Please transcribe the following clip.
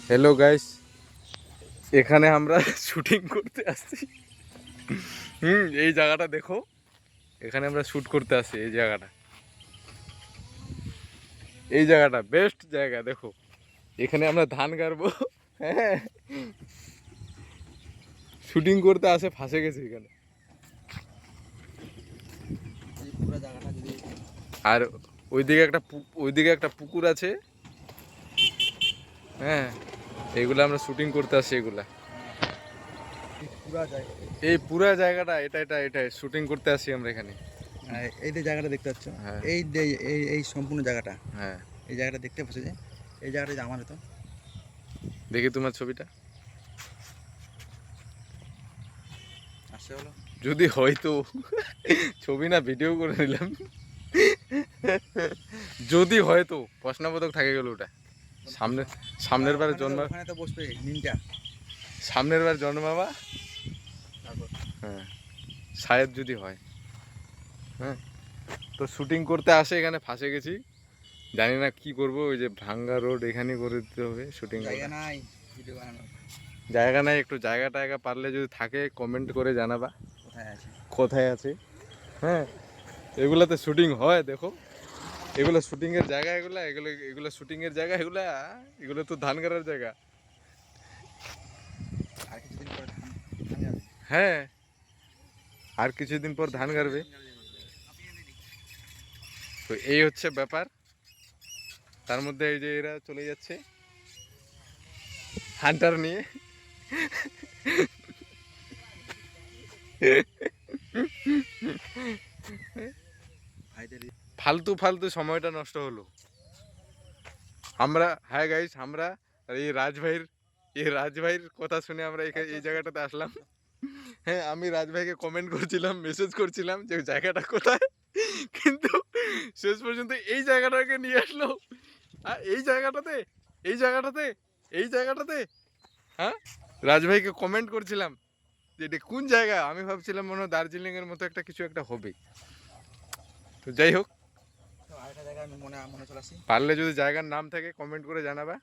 Hello guys, এখানে আমরা shooting করতে আসছি। এই জায়গাটা দেখো, এখানে আমরা শুট করতে আসছি। এই জায়গাটা বেস্ট জায়গা দেখো। এখানে আমরা ধান গাড়বো। হ্যাঁ, শুটিং করতে আসে ফাঁসে গেছে এখানে। আর ওইদিকে একটা পুকুর আছে। হ্যাঁ, এইগুলা আমরা শুটিং করতে আসছি। এই পুরা জায়গাটা এটা শুটিং করতে আসি আমরা এখানে। এই যে জায়গাটা দেখতে পাচ্ছ, হ্যাঁ এই সম্পূর্ণ জায়গাটা, হ্যাঁ, এই জায়গাটা দেখতে পাচ্ছ যে এই জায়গাটা যে আমার, তো দেখি তোমার ছবিটা। আসছে হলো যদি হয়তো ছবি না ভিডিও করে নিলাম। যদি হয়তো প্রশ্নবোধক থাকে গেল ওটা। সামনের বার জন্ম, ওখানে তো বসবে নিনটা। সামনের বার জন্মাবা। তারপর হ্যাঁ, শায়দ যদি হয়। হ্যাঁ, তো শুটিং করতে আসে এখানে ফাঁসে গেছি। জানি না কি করব। ওই যে ভাঙ্গা রোড এখানে করে দিতে হবে শুটিং। জায়গা নাই ভিডিও বানানোর। জায়গা নাই, একটু জায়গা পারলে যদি থাকে কমেন্ট করে জানাবা কোথায় আছে? কোথায় আছে। হ্যাঁ, এগুলাতে শুটিং হয় দেখো। এগুলো শুটিং এর জায়গা, এগুলো শুটিং এর জায়গা। এগুলো তো ধান গাড়ার জায়গা। আর কিছুদিন পরে ধান যাবে। হ্যাঁ, আর কিছুদিন পর ধান গাড়বে। তো এই হচ্ছে ব্যাপার। তার মধ্যে এই যে এরা চলে যাচ্ছে হান্টার নিয়ে। ভাইদের ফালতু ফালতু সময়টা নষ্ট হলো। হ্যাঁ গাইস, আমরা এই রাজভাইয়ের কথা শুনে আমরা এই জায়গাটাতে আসলাম। হ্যাঁ, আমি রাজভাইকে কমেন্ট করছিলাম, মেসেজ করছিলাম যে জায়গাটা কোথায়, কিন্তু শেষ পর্যন্ত এই জায়গাটাকে নিয়ে আসলো। এই জায়গাটাতে এই জায়গাটাতে এই জায়গাটাতে হ্যাঁ, রাজভাইকে কমেন্ট করছিলাম যে এটা কোন জায়গা। আমি ভাবছিলাম মনে হয় দার্জিলিং এর মতো কিছু একটা হবে। তো যাই হোক, আরেকটা জায়গা আমি মনে চলে আসি। পারলে যদি জায়গার নাম থাকে কমেন্ট করে জানাবা।